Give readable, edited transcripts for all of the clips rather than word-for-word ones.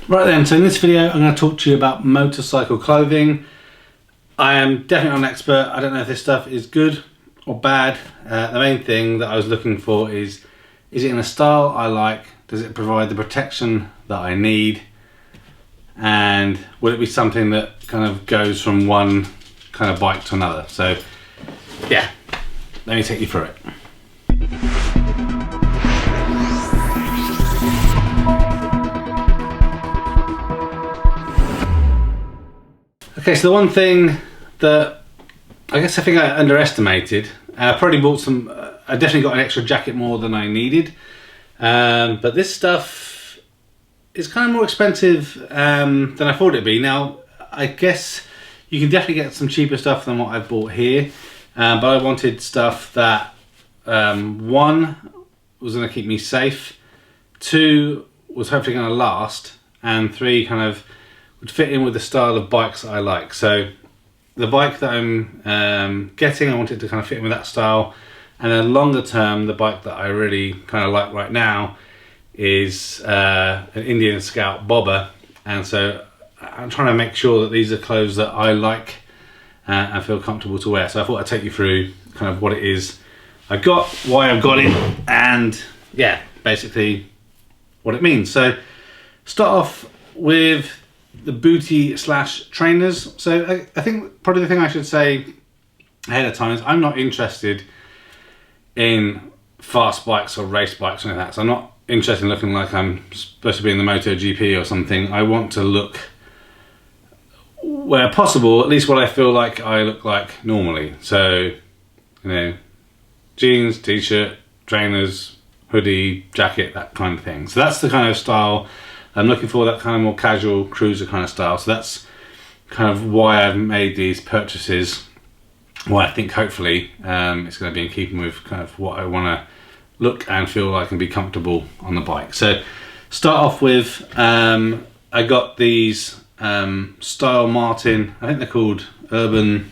Right then, so in this video I'm going to talk to you about motorcycle clothing. I am definitely not an expert. I don't know if this stuff is good or bad. The main thing that I was looking for is it in a style I like? Does it provide the protection that I need? And will it be something that kind of goes from one kind of bike to another? So yeah, let me take you through it. Okay, so the one thing that I think I underestimated, I probably bought some, I definitely got an extra jacket more than I needed, but this stuff is kind of more expensive than I thought it'd be. Now, I guess you can definitely get some cheaper stuff than what I've bought here, but I wanted stuff that, one, was going to keep me safe, two, was hopefully going to last, and three, kind of would fit in with the style of bikes that I like. So the bike that I'm getting, I wanted to kind of fit in with that style, and then longer term, the bike that I really kind of like right now is an Indian Scout Bobber, and so I'm trying to make sure that these are clothes that I like and feel comfortable to wear. So I thought I'd take you through kind of what it is I got, why I've got it, and yeah, basically what it means. So start off with the booty slash trainers. So I think probably the thing I should say ahead of time is I'm not interested in fast bikes or race bikes or anything like that. So I'm not interested in looking like I'm supposed to be in the MotoGP or something. I want to look, where possible, at least what I feel like I look like normally. So, you know, jeans, t-shirt, trainers, hoodie, jacket, that kind of thing. So that's the kind of style I'm looking for, that kind of more casual cruiser kind of style. So that's kind of why I've made these purchases. Why I think hopefully it's going to be in keeping with kind of what I want to look and feel like and be comfortable on the bike. So start off with, I got these Style Martin, I think they're called Urban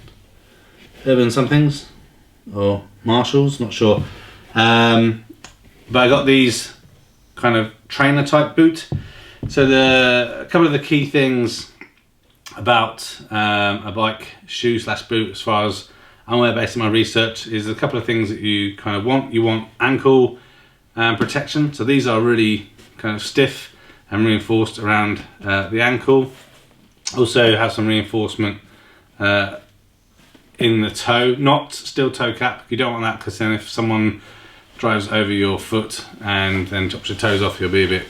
somethings or Marshalls, not sure. But I got these kind of trainer type boot. So a couple of the key things about a bike shoe slash boot, as far as I'm aware based on my research, is a couple of things that you kind of want. You want ankle protection. So these are really kind of stiff and reinforced around the ankle. Also have some reinforcement in the toe, not steel toe cap. You don't want that, because then if someone drives over your foot and then chops your toes off, you'll be a bit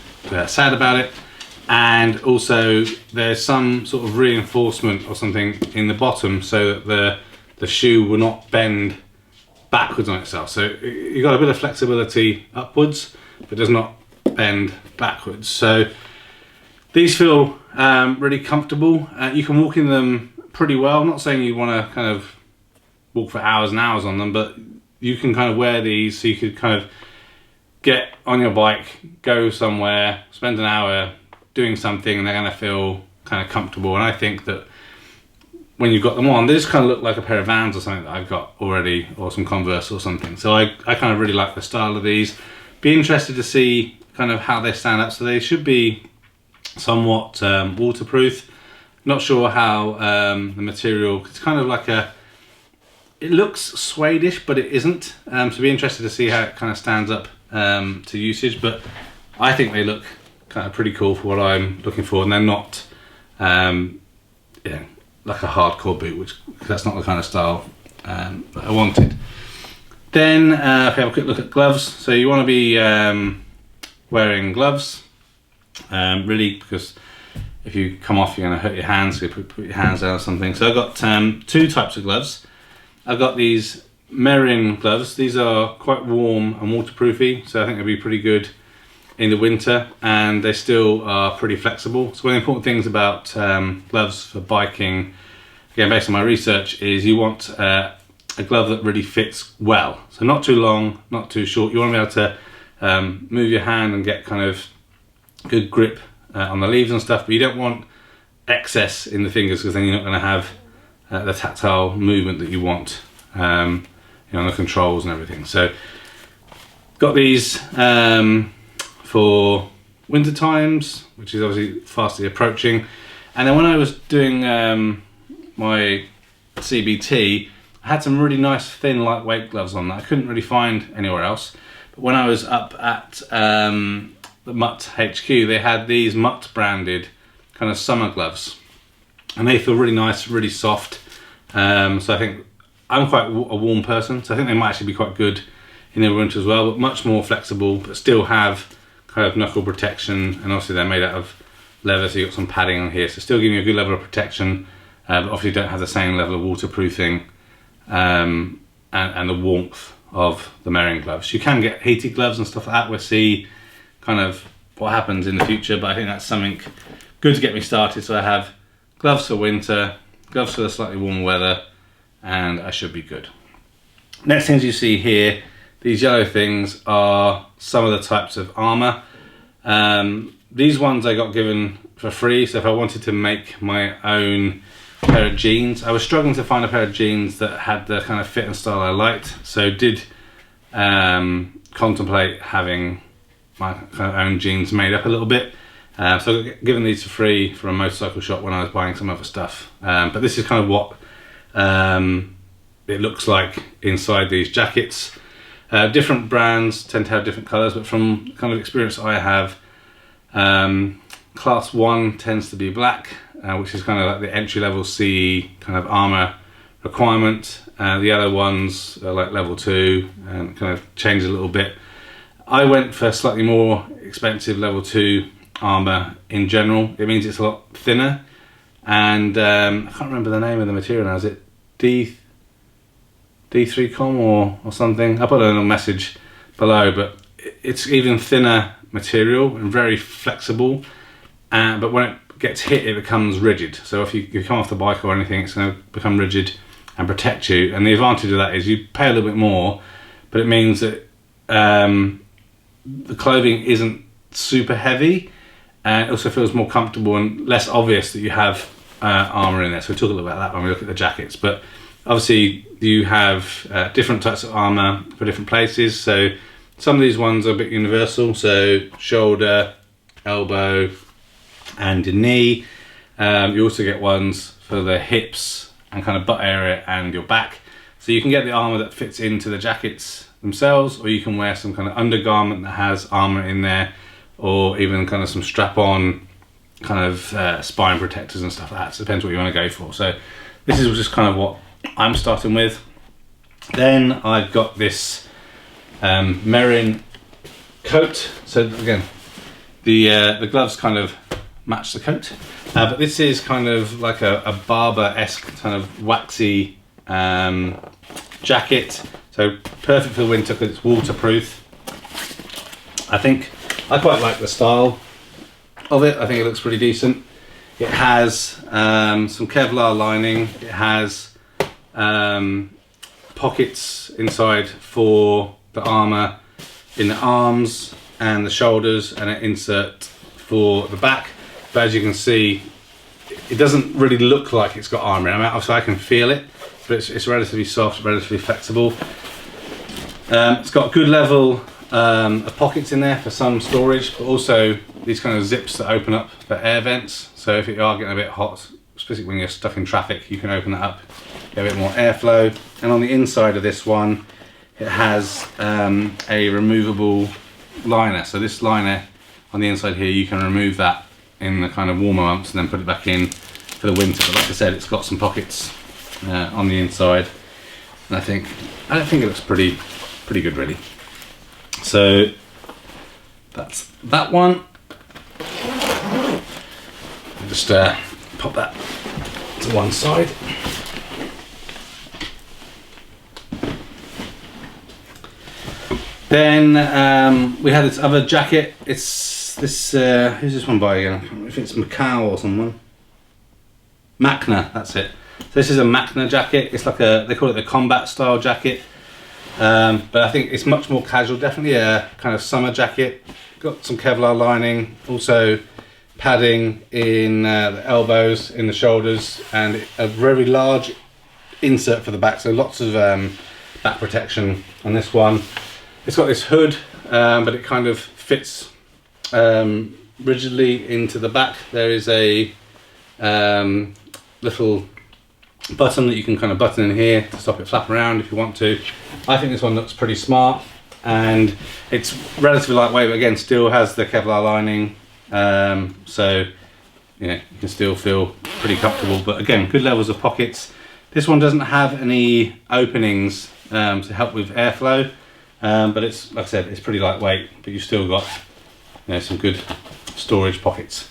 sad about it. And also there's some sort of reinforcement or something in the bottom so that the shoe will not bend backwards on itself. So you've got a bit of flexibility upwards, but does not bend backwards. So these feel really comfortable. You can walk in them pretty well. I'm not saying you want to kind of walk for hours and hours on them, but you can kind of wear these so you could kind of get on your bike, go somewhere, spend an hour doing something, and they're going to feel kind of comfortable. And I think that when you've got them on, they just kind of look like a pair of Vans or something that I've got already, or some Converse or something. So I kind of really like the style of these. Be interested to see kind of how they stand up. So they should be somewhat waterproof. Not sure how the material, it's kind of like it looks suede-ish, but it isn't. So be interested to see how it kind of stands up to usage, but I think they look kind of pretty cool for what I'm looking for, and they're not like a hardcore boot, which that's not the kind of style that I wanted. Then if we have a quick look at gloves, so you want to be wearing gloves really, because if you come off you're going to hurt your hands, so you put your hands down or something. So I've got two types of gloves. I've got these Merin gloves. These are quite warm and waterproofy, so I think they'll be pretty good in the winter, and they still are pretty flexible. So one of the important things about gloves for biking, again based on my research, is you want a glove that really fits well. So not too long, not too short. You want to be able to move your hand and get kind of good grip on the leaves and stuff, but you don't want excess in the fingers, because then you're not going to have the tactile movement that you want on the controls and everything. So got these for winter times, which is obviously fastly approaching. And then when I was doing my CBT, I had some really nice thin lightweight gloves on that I couldn't really find anywhere else. But when I was up at the Mutt HQ, they had these Mutt branded kind of summer gloves, and they feel really nice, really soft. So I think I'm quite a warm person, so I think they might actually be quite good in the winter as well, but much more flexible, but still have kind of knuckle protection, and obviously they're made out of leather, so you've got some padding on here, so still giving you a good level of protection, but obviously don't have the same level of waterproofing and the warmth of the Mering gloves. You can get heated gloves and stuff like that. We'll see kind of what happens in the future, but I think that's something good to get me started. So I have gloves for winter, gloves for the slightly warmer weather, and I should be good. Next things you see here, these yellow things are some of the types of armour. These ones I got given for free, so if I wanted to make my own pair of jeans, I was struggling to find a pair of jeans that had the kind of fit and style I liked, so did contemplate having my kind of own jeans made up a little bit. So I got given these for free from a motorcycle shop when I was buying some other stuff. But this is kind of what it looks like inside these jackets. Different brands tend to have different colours, but from the kind of experience I have, Class 1 tends to be black, which is kind of like the entry-level CE kind of armour requirement. The other ones are like level 2 and kind of change a little bit. I went for slightly more expensive level 2 armour in general. It means it's a lot thinner, and I can't remember the name of the material now. Is it D3Com or something? I'll put a little message below, but it's even thinner material and very flexible, but when it gets hit it becomes rigid, so if you come off the bike or anything, it's going to become rigid and protect you. And the advantage of that is you pay a little bit more, but it means that the clothing isn't super heavy, and it also feels more comfortable and less obvious that you have armour in there. So we'll talk a little bit about that when we look at the jackets. But obviously you have different types of armour for different places, so some of these ones are a bit universal, so shoulder, elbow and your knee. You also get ones for the hips and kind of butt area and your back, so you can get the armour that fits into the jackets themselves, or you can wear some kind of undergarment that has armour in there, or even kind of some strap-on kind of spine protectors and stuff like that. So it depends what you want to go for. So this is just kind of what I'm starting with. Then I've got this Mering coat. So again, the gloves kind of match the coat, but this is kind of like a Barbour-esque kind of waxy jacket. So perfect for the winter because it's waterproof. I think I quite like the style of it. I think it looks pretty decent. It has some Kevlar lining. It has pockets inside for the armour in the arms and the shoulders, and an insert for the back. But as you can see, it doesn't really look like it's got armour in it. Obviously I can feel it, but it's relatively soft, relatively flexible. It's got a good level of pockets in there for some storage, but also these kind of zips that open up for air vents. So if you are getting a bit hot, especially when you're stuck in traffic, you can open that up, get a bit more airflow. And on the inside of this one, it has a removable liner. So this liner on the inside here, you can remove that in the kind of warmer months and then put it back in for the winter. But like I said, it's got some pockets on the inside, and I don't think it looks pretty good really. So that's that one. I'll just pop that to one side. Then we had this other jacket. It's this, who's this one by again? I can't remember if it's Macau or someone. Macna, that's it. So this is a Macna jacket. It's like they call it the combat style jacket. But I think it's much more casual, definitely a kind of summer jacket. Got some Kevlar lining, also padding in the elbows, in the shoulders, and a very large insert for the back, so lots of back protection on this one. It's got this hood, but it kind of fits rigidly into the back. There is a little button that you can kind of button in here to stop it flapping around if you want to. I think this one looks pretty smart, and it's relatively lightweight, but again still has the Kevlar lining, so you know, you can still feel pretty comfortable. But again, good levels of pockets. This one doesn't have any openings to help with airflow, but it's, like I said, it's pretty lightweight, but you've still got, you know, some good storage pockets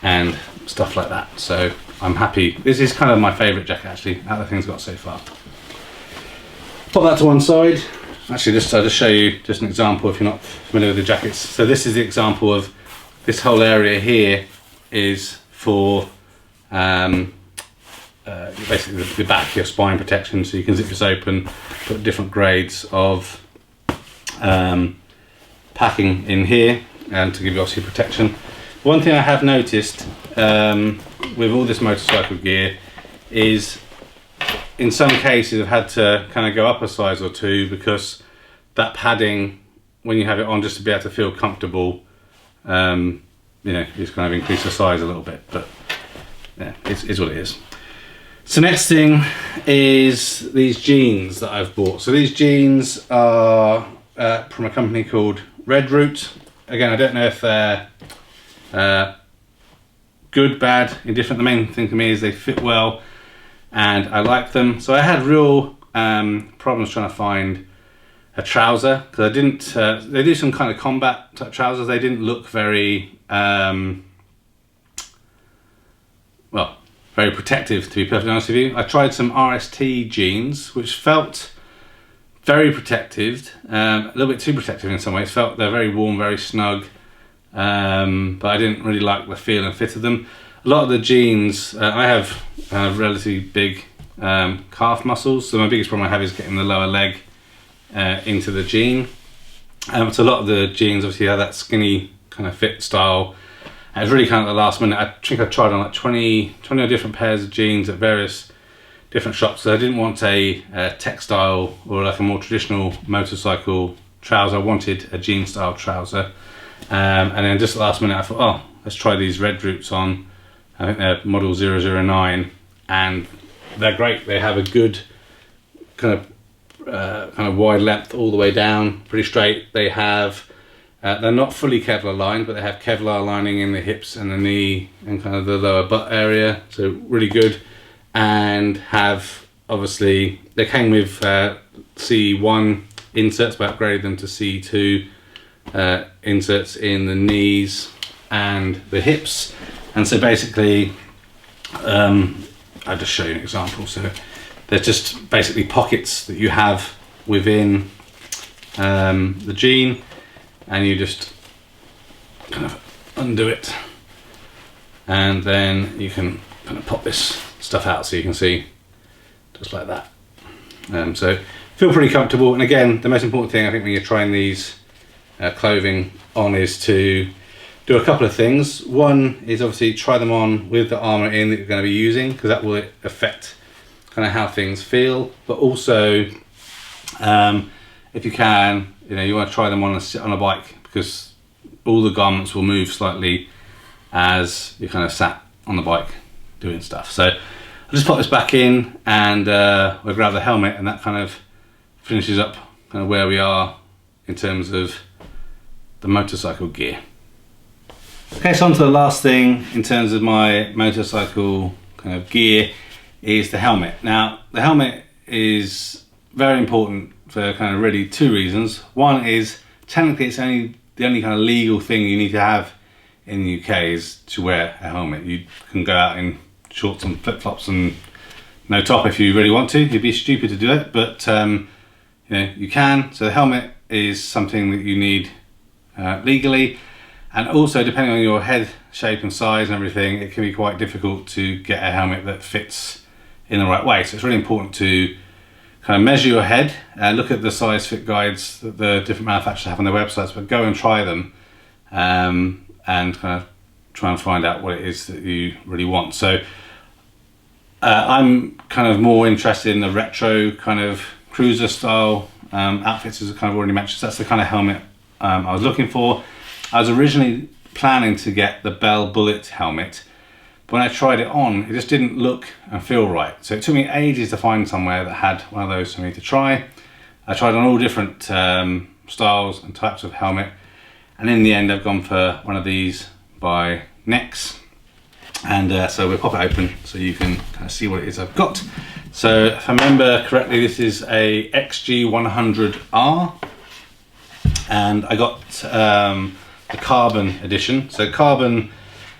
and stuff like that. So I'm happy. This is kind of my favourite jacket actually out of the things I've got so far. Put that to one side. Actually, I'll just show you just an example if you're not familiar with the jackets. So this is the example of this whole area here is for basically the back of your spine protection, so you can zip this open, put different grades of packing in here, and to give you obviously protection. One thing I have noticed with all this motorcycle gear is in some cases I've had to kind of go up a size or two, because that padding, when you have it on just to be able to feel comfortable, you know, just kind of increase the size a little bit, but yeah, it's what it is. So next thing is these jeans that I've bought. So these jeans are from a company called Redroot. Again, I don't know if they're good, bad, indifferent. The main thing to me is they fit well and I like them. So I had real problems trying to find a trouser, because I didn't, they do some kind of combat type trousers. They didn't look very, well, very protective, to be perfectly honest with you. I tried some RST jeans, which felt very protective, a little bit too protective in some ways. Felt they're very warm, very snug, but I didn't really like the feel and fit of them. A lot of the jeans, I have relatively big calf muscles, so my biggest problem I have is getting the lower leg into the jean. So a lot of the jeans obviously have that skinny kind of fit style. And it was really kind of the last minute. I think I tried on like 20 different pairs of jeans at various different shops. So I didn't want a textile or like a more traditional motorcycle trouser. I wanted a jean style trouser. And then just at the last minute I thought, oh, let's try these Redroots on. I think they're model 009, and they're great. They have a good kind of wide length all the way down, pretty straight. They have they're not fully Kevlar lined, but they have Kevlar lining in the hips and the knee and kind of the lower butt area, so really good. And have, obviously, they came with C1 inserts, but I upgraded them to C2 inserts in the knees and the hips. And so basically, I'll just show you an example. So there's just basically pockets that you have within the jean, and you just kind of undo it, and then you can kind of pop this stuff out so you can see, just like that. So feel pretty comfortable. And again, the most important thing I think when you're trying these clothing on is to do a couple of things. One is obviously try them on with the armour in that you're going to be using, because that will affect kind of how things feel. But also, if you can, you want to try them on a bike, because all the garments will move slightly as you kind of sat on the bike doing stuff. So I'll just pop this back in, and we'll grab the helmet, and that kind of finishes up kind of where we are in terms of the motorcycle gear. Okay, so on to the last thing in terms of my motorcycle kind of gear is the helmet. Now, the helmet is very important for kind of really two reasons. One is technically it's the only kind of legal thing you need to have in the UK is to wear a helmet. You can go out in shorts and flip-flops and no top if you really want to. You'd be stupid to do it, but you can. So the helmet is something that you need legally. And also, depending on your head shape and size and everything, it can be quite difficult to get a helmet that fits in the right way. So it's really important to kind of measure your head, look at the size fit guides that the different manufacturers have on their websites, but go and try them and kind of try and find out what it is that you really want. So I'm kind of more interested in the retro kind of cruiser style outfits, as I kind of already mentioned. So that's the kind of helmet I was looking for. I was originally planning to get the Bell Bullet helmet, but when I tried it on, it just didn't look and feel right. So it took me ages to find somewhere that had one of those for me to try. I tried on all different styles and types of helmet, and in the end I've gone for one of these by Nex. And so we'll pop it open so you can kind of see what it is I've got. So if I remember correctly, this is a XG100R, and I got the carbon edition. So carbon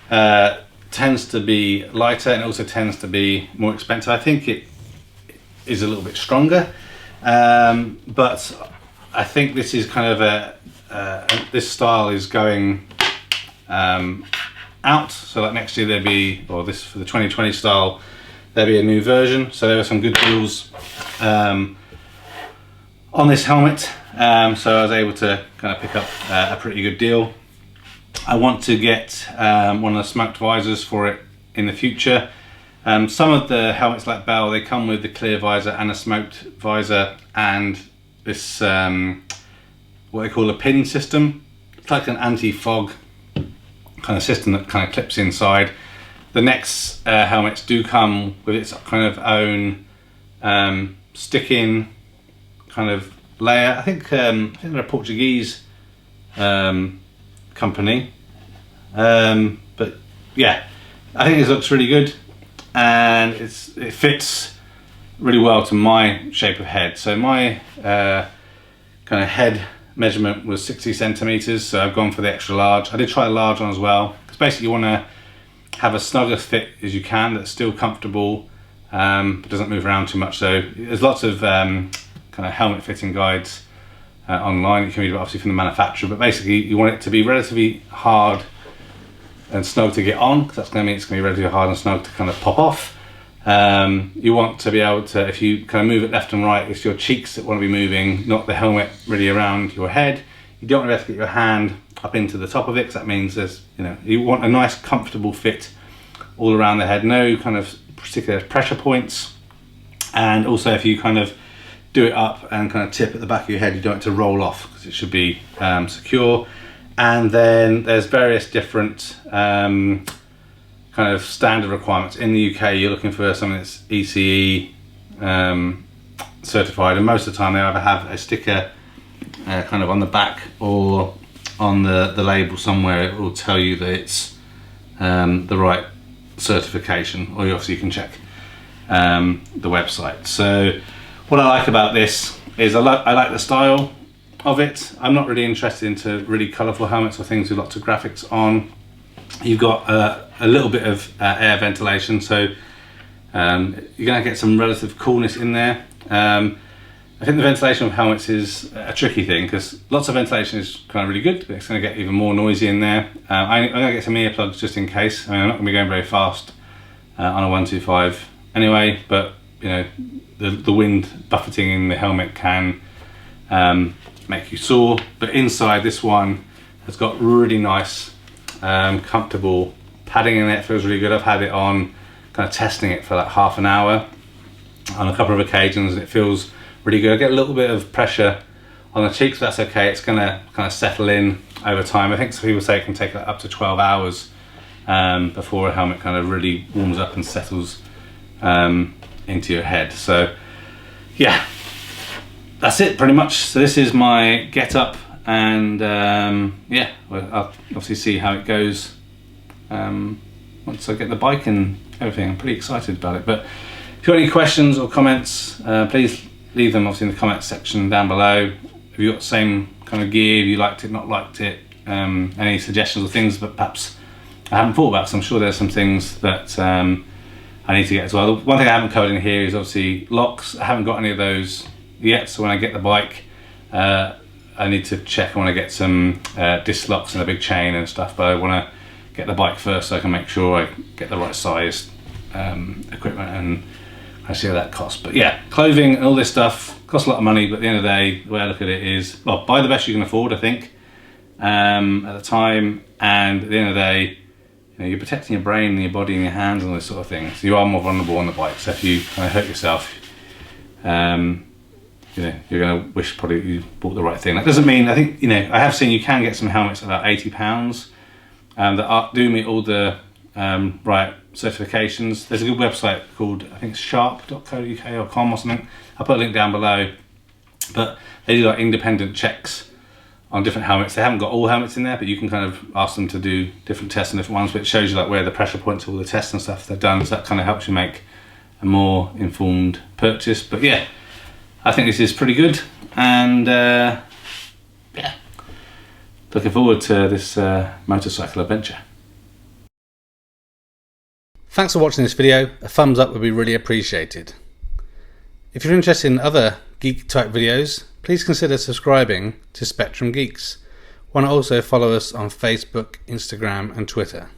tends to be lighter and also tends to be more expensive. I think it is a little bit stronger, but I think this is kind of this style is going out, so like next year there'll be, or this for the 2020 style, there'll be a new version. So there are some good deals on this helmet, so I was able to kind of pick up a pretty good deal. I want to get one of the smoked visors for it in the future. Some of the helmets like Bell, they come with the clear visor and a smoked visor and this what they call a pin system. It's like an anti-fog kind of system that kind of clips inside. The Nex helmets do come with its kind of own stick-in kind of layer. I think they're a Portuguese company, but yeah, I think this looks really good, and it fits really well to my shape of head. So my kind of head measurement was 60 centimeters, so I've gone for the extra large. I did try a large one as well, because basically you want to have a snug as fit as you can that's still comfortable, but doesn't move around too much. So there's lots of kind of helmet fitting guides online. You can read obviously from the manufacturer, but basically you want it to be relatively hard and snug to get on, because that's going to mean it's going to be relatively hard and snug to kind of pop off. You want to be able to, if you kind of move it left and right, it's your cheeks that want to be moving, not the helmet really around your head. You don't want to be able to get your hand up into the top of it, because that means there's, you know, you want a nice comfortable fit all around the head, no kind of particular pressure points. And also if you kind of do it up and kind of tip at the back of your head, you don't want it to roll off, because it should be secure. And then there's various different kind of standard requirements. In the UK, you're looking for something that's ECE certified, and most of the time they either have a sticker kind of on the back or on the label somewhere. It will tell you that it's the right certification, or obviously you can check the website. So what I like about this is I like the style of it. I'm not really interested into really colourful helmets or things with lots of graphics on. You've got a little bit of air ventilation, so you're going to get some relative coolness in there. I think the ventilation of helmets is a tricky thing, because lots of ventilation is kind of really good, but it's going to get even more noisy in there. I'm going to get some earplugs just in case. I mean, I'm not going to be going very fast on a 125 anyway, but you know, the wind buffeting in the helmet can make you sore. But inside, this one has got really nice comfortable padding in it. It feels really good. I've had it on, kind of testing it for like half an hour on a couple of occasions, and it feels really good. I get a little bit of pressure on the cheeks, but that's okay. It's gonna kind of settle in over time. I think some people say it can take up to 12 hours before a helmet kind of really warms up and settles into your head. So yeah, that's it pretty much. So this is my get up, and yeah, well, I'll obviously see how it goes once I get the bike and everything. I'm pretty excited about it. But if you've got any questions or comments, please leave them obviously in the comments section down below. If you've got the same kind of gear, if you liked it, not liked it, any suggestions or things that perhaps I haven't thought about, so I'm sure there's some things that I need to get as well. The one thing I haven't covered in here is obviously locks. I haven't got any of those yet, so when I get the bike, I need to check. I want to get some disc locks and a big chain and stuff, but I want to get the bike first so I can make sure I get the right size equipment, and I see how that costs. But yeah, clothing and all this stuff costs a lot of money, but at the end of the day, the way I look at it is, well, buy the best you can afford, I think, at the time, and at the end of the day, you know, you're protecting your brain and your body and your hands and all this sort of thing. So you are more vulnerable on the bike, so if you kind of hurt yourself, you're going to wish probably you bought the right thing. That doesn't mean, I think, I have seen you can get some helmets at about £80 that do meet all the right certifications. There's a good website called, I think it's sharp.co.uk or com or something. I'll put a link down below. But they do like independent checks on different helmets. They haven't got all helmets in there, but you can kind of ask them to do different tests on different ones, but it shows you like where the pressure points, all the tests and stuff they've done, so that kind of helps you make a more informed purchase. But yeah, I think this is pretty good, and yeah, looking forward to this motorcycle adventure. Thanks for watching this video. A thumbs up would be really appreciated. If you're interested in other geek type videos, please consider subscribing to Spectrum Geeks. Why not also follow us on Facebook, Instagram and Twitter.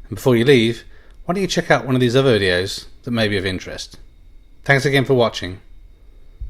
And before you leave, why don't you check out one of these other videos that may be of interest. Thanks again for watching.